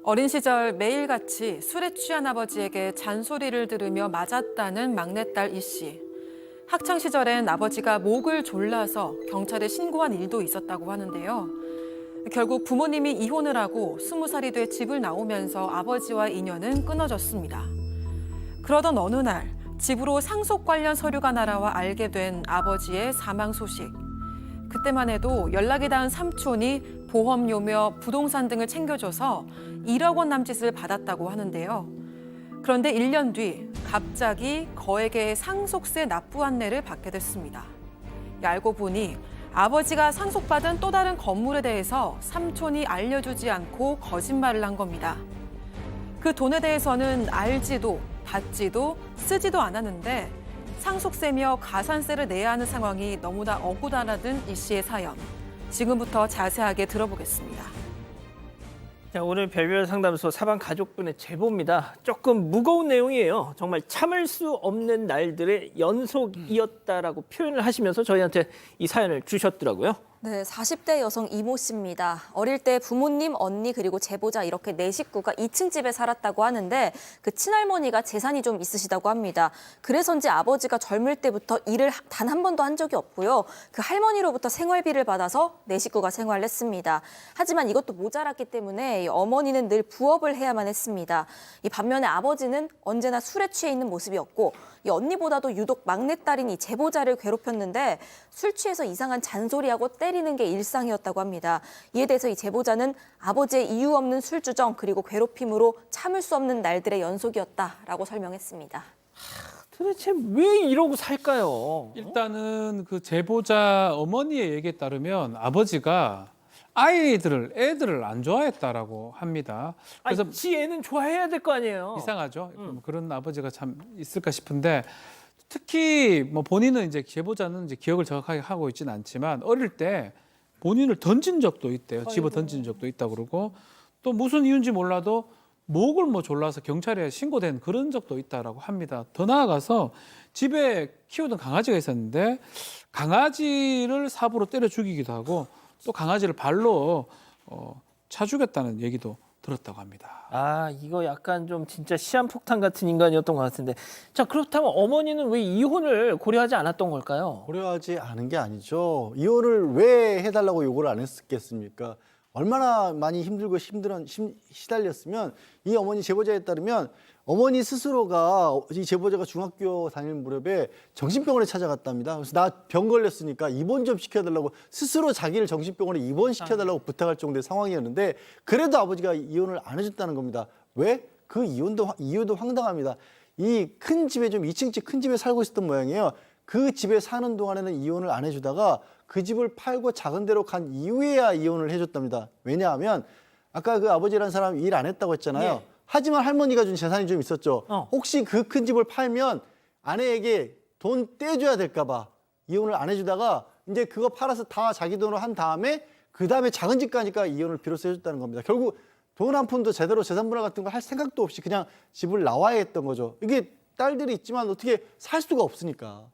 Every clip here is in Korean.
어린 시절 매일같이 술에 취한 아버지에게 잔소리를 들으며 맞았다는 막내딸 이 씨. 학창 시절엔 아버지가 목을 졸라서 경찰에 신고한 일도 있었다고 하는데요. 결국 부모님이 이혼을 하고 20살이 돼 집을 나오면서 아버지와 인연은 끊어졌습니다. 그러던 어느 날 집으로 상속 관련 서류가 날아와 알게 된 아버지의 사망 소식. 그때만 해도 연락이 닿은 삼촌이 보험료며 부동산 등을 챙겨줘서 1억 원 남짓을 받았다고 하는데요. 그런데 1년 뒤 갑자기 거액의 상속세 납부 안내를 받게 됐습니다. 알고 보니 아버지가 상속받은 또 다른 건물에 대해서 삼촌이 알려주지 않고 거짓말을 한 겁니다. 그 돈에 대해서는 알지도 받지도 쓰지도 않았는데 상속세며 가산세를 내야 하는 상황이 너무나 억울하다는 이 씨의 사연. 지금부터 자세하게 들어보겠습니다. 자, 오늘 별별 상담소 사방 가족분의 제보입니다. 조금 무거운 내용이에요. 정말 참을 수 없는 날들의 연속이었다라고 표현을 하시면서 저희한테 이 사연을 주셨더라고요. 네, 40대 여성 이모 씨입니다. 어릴 때 부모님, 언니 그리고 제보자 이렇게 네 식구가 2층 집에 살았다고 하는데 그 친할머니가 재산이 좀 있으시다고 합니다. 그래서인지 아버지가 젊을 때부터 일을 단 한 번도 한 적이 없고요. 그 할머니로부터 생활비를 받아서 네 식구가 생활을 했습니다. 하지만 이것도 모자랐기 때문에 어머니는 늘 부업을 해야만 했습니다. 이 반면에 아버지는 언제나 술에 취해 있는 모습이었고 이 언니보다도 유독 막내딸인 이 제보자를 괴롭혔는데 술 취해서 이상한 잔소리하고 때리는 게 일상이었다고 합니다. 이에 대해서 이 제보자는 아버지의 이유 없는 술주정 그리고 괴롭힘으로 참을 수 없는 날들의 연속이었다라고 설명했습니다. 도대체 왜 이러고 살까요? 일단은 그 제보자 어머니의 얘기에 따르면 아버지가 애들을 안 좋아했다라고 합니다. 그래서 지 애는 좋아해야 될 거 아니에요. 이상하죠. 그런 아버지가 참 있을까 싶은데 특히 뭐 본인은 이제 제보자는 이제 기억을 정확하게 하고 있지는 않지만 어릴 때 본인을 던진 적도 있대요. 집어 던진 적도 있다고 그러고 또 무슨 이유인지 몰라도 목을 뭐 졸라서 경찰에 신고된 그런 적도 있다라고 합니다. 더 나아가서 집에 키우던 강아지가 있었는데 강아지를 삽으로 때려 죽이기도 하고 또 강아지를 발로 차 죽였다는 얘기도 들었다고 합니다. 아, 이거 약간 좀 진짜 시한폭탄 같은 인간이었던 것 같은데. 자, 그렇다면 어머니는 왜 이혼을 고려하지 않았던 걸까요? 고려하지 않은 게 아니죠. 이혼을 왜 해달라고 요구를 안 했겠습니까? 얼마나 많이 힘들고 시달렸으면 이 어머니 제보자에 따르면 어머니 스스로가 이 제보자가 중학교 다닐 무렵에 정신병원에 찾아갔답니다. 그래서 나 병 걸렸으니까 입원 좀 시켜달라고 스스로 자기를 정신병원에 입원시켜달라고 부탁할 정도의 상황이었는데 그래도 아버지가 이혼을 안 해줬다는 겁니다. 왜? 그 이유도 황당합니다. 이 큰 집에 좀 2층 집 큰 집에 살고 있었던 모양이에요. 그 집에 사는 동안에는 이혼을 안 해주다가 그 집을 팔고 작은 데로 간 이후에야 이혼을 해줬답니다. 왜냐하면 아까 그 아버지라는 사람 일 안 했다고 했잖아요. 예. 하지만 할머니가 준 재산이 좀 있었죠. 어. 혹시 그 큰 집을 팔면 아내에게 돈 떼줘야 될까 봐 이혼을 안 해주다가 이제 그거 팔아서 다 자기 돈으로 한 다음에 그 다음에 작은 집 가니까 이혼을 비로소 해줬다는 겁니다. 결국 돈 한 푼도 제대로 재산 분할 같은 거 할 생각도 없이 그냥 집을 나와야 했던 거죠. 이게 딸들이 있지만 어떻게 살 수가 없으니까.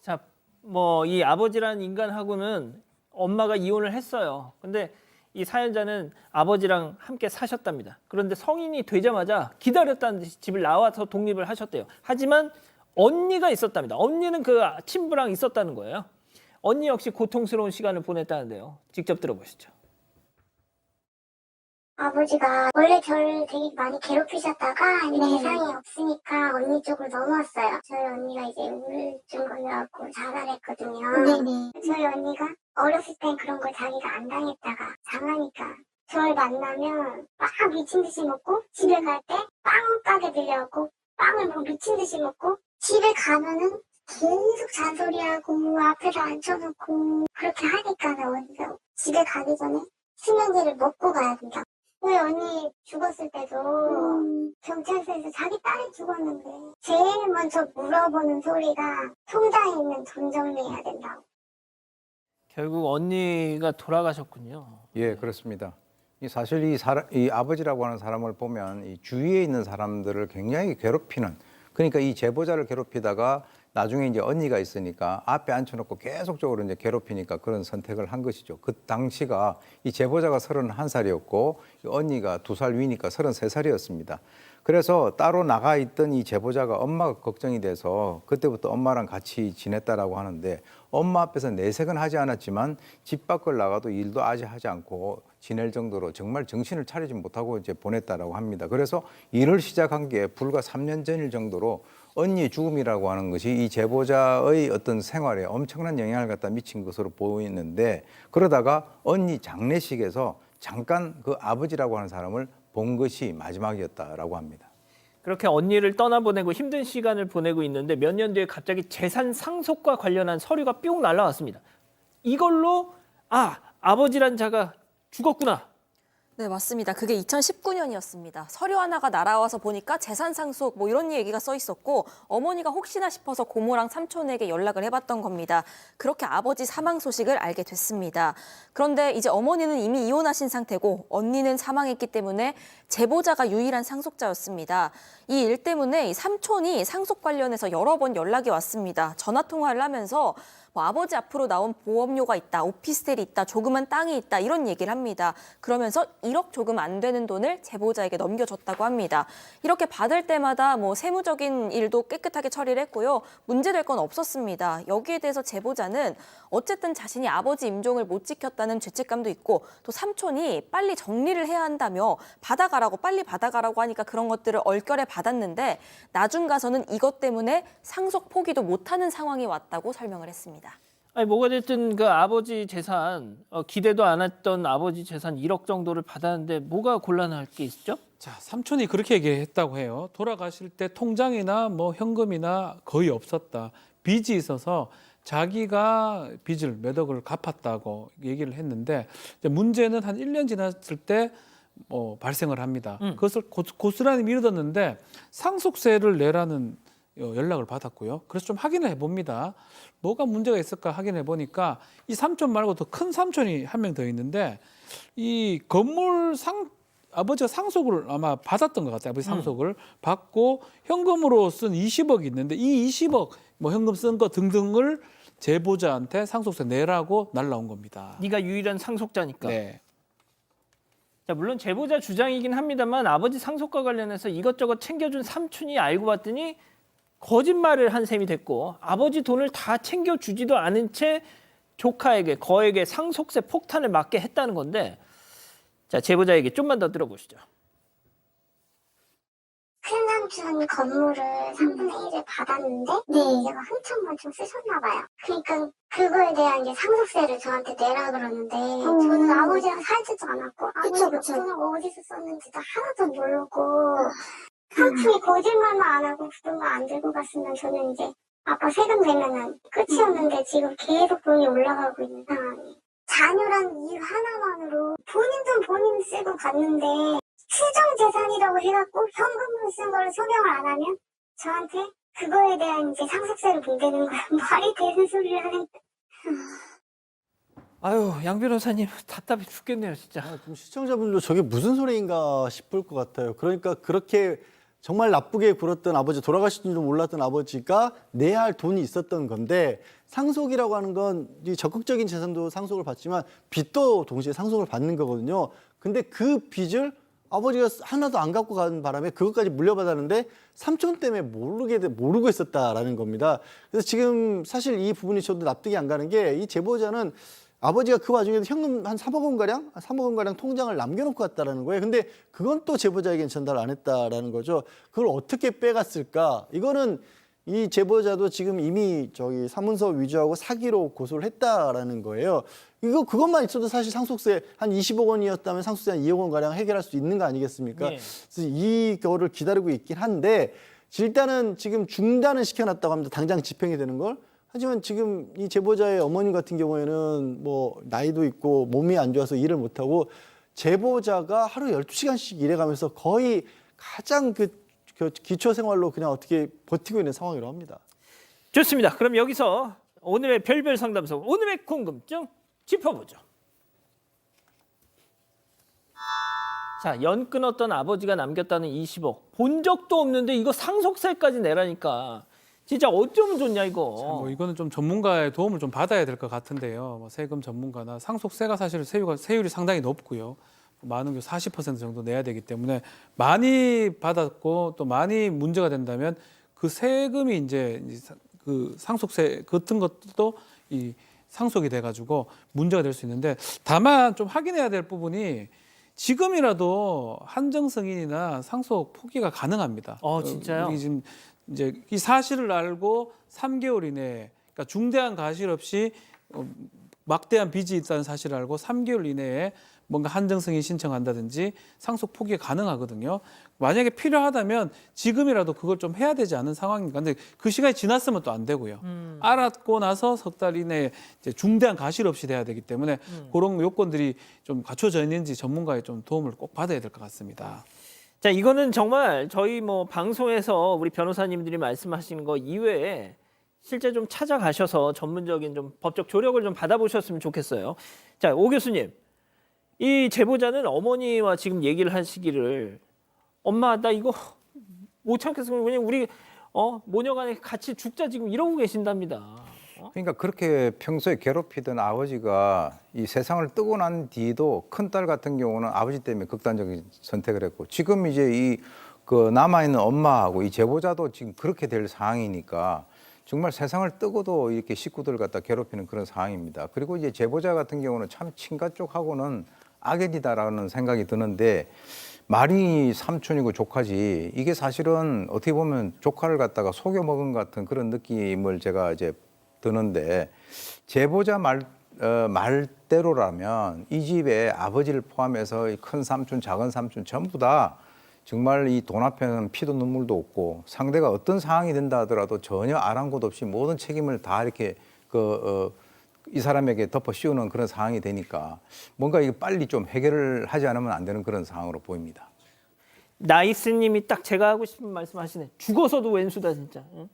자, 뭐 이 아버지라는 인간하고는 엄마가 이혼을 했어요. 근데 이 사연자는 아버지랑 함께 사셨답니다. 그런데 성인이 되자마자 기다렸다는 듯이 집을 나와서 독립을 하셨대요. 하지만 언니가 있었답니다. 언니는 그 친부랑 있었다는 거예요. 언니 역시 고통스러운 시간을 보냈다는데요. 직접 들어보시죠. 아버지가 원래 저를 되게 많이 괴롭히셨다가 이제 대상이 없으니까 언니 쪽으로 넘어왔어요. 저희 언니가 이제 우울증 걸려갖고 자살했거든요. 네네. 저희 언니가 어렸을 땐 그런 걸 자기가 안 당했다가 당하니까 저를 만나면 막 미친 듯이 먹고 집에 갈 때 빵 가게 들려갖고 빵을 뭐 미친 듯이 먹고 집에 가면은 계속 잔소리하고 앞에다 앉혀놓고 그렇게 하니까 언니가 집에 가기 전에 수면제를 먹고 가야 된다. 왜 언니 죽었을 때도 경찰서에서 자기 딸이 죽었는데 제일 먼저 물어보는 소리가 통장에 있는 돈 정리해야 된다고. 결국 언니가 돌아가셨군요. 예, 그렇습니다. 사실 이 아버지라고 하는 사람을 보면 이 주위에 있는 사람들을 굉장히 괴롭히는, 그러니까 이 제보자를 괴롭히다가 나중에 이제 언니가 있으니까 앞에 앉혀놓고 계속적으로 이제 괴롭히니까 그런 선택을 한 것이죠. 그 당시가 이 제보자가 31살이었고 언니가 2살 위니까 33살이었습니다. 그래서 따로 나가 있던 이 제보자가 엄마가 걱정이 돼서 그때부터 엄마랑 같이 지냈다라고 하는데 엄마 앞에서 내색은 하지 않았지만 집 밖을 나가도 일도 아직 하지 않고 지낼 정도로 정말 정신을 차리지 못하고 이제 보냈다라고 합니다. 그래서 일을 시작한 게 불과 3년 전일 정도로 언니의 죽음이라고 하는 것이 이 제보자의 어떤 생활에 엄청난 영향을 갖다 미친 것으로 보이는데 그러다가 언니 장례식에서 잠깐 그 아버지라고 하는 사람을 본 것이 마지막이었다라고 합니다. 그렇게 언니를 떠나보내고 힘든 시간을 보내고 있는데 몇 년 뒤에 갑자기 재산 상속과 관련한 서류가 뿅 날라왔습니다. 이걸로 아버지란 자가 죽었구나. 네, 맞습니다. 그게 2019년이었습니다. 서류 하나가 날아와서 보니까 재산 상속 뭐 이런 얘기가 써 있었고 어머니가 혹시나 싶어서 고모랑 삼촌에게 연락을 해봤던 겁니다. 그렇게 아버지 사망 소식을 알게 됐습니다. 그런데 이제 어머니는 이미 이혼하신 상태고 언니는 사망했기 때문에 제보자가 유일한 상속자였습니다. 이 일 때문에 삼촌이 상속 관련해서 여러 번 연락이 왔습니다. 전화 통화를 하면서 뭐 아버지 앞으로 나온 보험료가 있다, 오피스텔이 있다, 조그만 땅이 있다 이런 얘기를 합니다. 그러면서 1억 조금 안 되는 돈을 제보자에게 넘겨줬다고 합니다. 이렇게 받을 때마다 뭐 세무적인 일도 깨끗하게 처리를 했고요. 문제될 건 없었습니다. 여기에 대해서 제보자는 어쨌든 자신이 아버지 임종을 못 지켰다는 죄책감도 있고 또 삼촌이 빨리 정리를 해야 한다며 빨리 받아가라고 하니까 그런 것들을 얼결에 받았는데 나중 가서는 이것 때문에 상속 포기도 못하는 상황이 왔다고 설명을 했습니다. 아니 뭐가 됐든 그 아버지 재산 기대도 안 했던 아버지 재산 1억 정도를 받았는데 뭐가 곤란할 게 있죠? 자, 삼촌이 그렇게 얘기했다고 해요. 돌아가실 때 통장이나 뭐 현금이나 거의 없었다. 빚이 있어서 자기가 빚을 몇 억을 갚았다고 얘기를 했는데 이제 문제는 한 1년 지났을 때 발생을 합니다. 그것을 고스란히 미루었는데 상속세를 내라는 연락을 받았고요. 그래서 좀 확인을 해봅니다. 뭐가 문제가 있을까 확인해 보니까 이 삼촌 말고 더 큰 삼촌이 한 명 더 있는데 이 건물 아버지가 상속을 아마 받았던 것 같아요. 아버지 상속을 받고 현금으로 쓴 20억이 있는데 이 20억 뭐 현금 쓴 거 등등을 제보자한테 상속세 내라고 날라온 겁니다. 네가 유일한 상속자니까. 네. 자, 물론 제보자 주장이긴 합니다만 아버지 상속과 관련해서 이것저것 챙겨준 삼촌이 알고 봤더니 거짓말을 한 셈이 됐고 아버지 돈을 다 챙겨주지도 않은 채 조카에게 거에게 상속세 폭탄을 맞게 했다는 건데 자 제보자 얘기 좀만 더 들어보시죠. 큰삼촌 건물을 3분의 1을 받았는데 얘가 흥청망청 쓰셨나 봐요. 그러니까 그거에 대한 이제 상속세를 저한테 내라 그러는데 저는 아버지랑 살지도 않았고 아버지가 돈을 어디서 썼는지도 하나도 모르고 삼촌이 거짓말만 안 하고 그런 거 안 들고 갔으면 저는 이제 아빠 세금 내면은 끝이었는데 지금 계속 돈이 올라가고 있는 상황이에요. 자녀란 이유 하나만으로 본인 돈 본인 쓰고 갔는데 추정재산이라고 해갖고 현금으로 쓴 거를 소명을 안 하면 저한테 그거에 대한 이제 상속세를 문대는 거야. 말이 되는 소리를 하는. 아유 양 변호사님 답답해 죽겠네요 진짜. 좀 시청자분들도 저게 무슨 소리인가 싶을 것 같아요. 그러니까 그렇게 정말 나쁘게 굴었던 아버지, 돌아가신 줄도 몰랐던 아버지가 내야 할 돈이 있었던 건데 상속이라고 하는 건 이 적극적인 재산도 상속을 받지만 빚도 동시에 상속을 받는 거거든요. 근데 그 빚을 아버지가 하나도 안 갖고 간 바람에 그것까지 물려받았는데 삼촌 때문에 모르고 있었다라는 겁니다. 그래서 지금 사실 이 부분이 저도 납득이 안 가는 게 이 제보자는 아버지가 그 와중에도 현금 한 3억 원가량 통장을 남겨놓고 갔다라는 거예요. 근데 그건 또 제보자에게는 전달 안 했다라는 거죠. 그걸 어떻게 빼갔을까? 이거는 이 제보자도 지금 이미 저기 사문서 위조하고 사기로 고소를 했다라는 거예요. 그것만 있어도 사실 상속세 한 20억 원이었다면 상속세 한 2억 원 가량 해결할 수 있는 거 아니겠습니까? 네. 그래서 이거를 기다리고 있긴 한데 일단은 지금 중단을 시켜놨다고 합니다. 당장 집행이 되는 걸. 하지만 지금 이 제보자의 어머님 같은 경우에는 뭐 나이도 있고 몸이 안 좋아서 일을 못하고 제보자가 하루 12시간씩 일해가면서 거의 가장 그 기초 생활로 그냥 어떻게 버티고 있는 상황이라고 합니다. 좋습니다. 그럼 여기서 오늘의 별별 상담소 오늘의 궁금증 짚어보죠. 자, 연 끊었던 아버지가 남겼다는 20억 본 적도 없는데 이거 상속세까지 내라니까 진짜 어쩌면 좋냐 이거. 뭐 이거는 좀 전문가의 도움을 좀 받아야 될 것 같은데요. 뭐 세금 전문가나 상속세가 사실 세율이 상당히 높고요. 많은 경우 40% 정도 내야 되기 때문에 많이 받았고 또 많이 문제가 된다면 그 세금이 이제 그 상속세 같은 것도 이 상속이 돼가지고 문제가 될 수 있는데 다만 좀 확인해야 될 부분이 지금이라도 한정 승인이나 상속 포기가 가능합니다. 진짜요? 우리 지금 이제 이 사실을 알고 3개월 이내에 그러니까 중대한 과실 없이 막대한 빚이 있다는 사실을 알고 3개월 이내에 뭔가 한정 승인 신청한다든지 상속 포기가 가능하거든요. 만약에 필요하다면 지금이라도 그걸 좀 해야 되지 않은 상황인가. 근데 그 시간이 지났으면 또 안 되고요. 알았고 나서 석 달 이내에 이제 중대한 과실 없이 돼야 되기 때문에 그런 요건들이 좀 갖춰져 있는지 전문가의 좀 도움을 꼭 받아야 될 것 같습니다. 자, 이거는 정말 저희 뭐 방송에서 우리 변호사님들이 말씀하시는 거 이외에 실제 좀 찾아가셔서 전문적인 좀 법적 조력을 좀 받아보셨으면 좋겠어요. 자, 오 교수님. 이 제보자는 어머니와 지금 얘기를 하시기를 엄마 나 이거 못 참겠어. 그냥 우리 모녀간에 같이 죽자 지금 이러고 계신답니다. 그러니까 그렇게 평소에 괴롭히던 아버지가 이 세상을 뜨고 난 뒤도 큰딸 같은 경우는 아버지 때문에 극단적인 선택을 했고 지금 이제 이 그 남아있는 엄마하고 이 제보자도 지금 그렇게 될 상황이니까 정말 세상을 뜨고도 이렇게 식구들 갖다 괴롭히는 그런 상황입니다. 그리고 이제 제보자 같은 경우는 참 친가 쪽하고는 악연이다라는 생각이 드는데 말이 삼촌이고 조카지 이게 사실은 어떻게 보면 조카를 갖다가 속여 먹은 같은 그런 느낌을 제가 이제 드는데 제보자 말대로라면 이 집에 아버지를 포함해서 큰 삼촌, 작은 삼촌 전부 다 정말 이 돈 앞에는 피도 눈물도 없고 상대가 어떤 상황이 된다 하더라도 전혀 아랑곳 없이 모든 책임을 다 이렇게 이 사람에게 덮어 씌우는 그런 상황이 되니까 뭔가 이게 빨리 좀 해결을 하지 않으면 안 되는 그런 상황으로 보입니다. 나이스님이 딱 제가 하고 싶은 말씀 하시네. 죽어서도 왼수다 진짜. 응?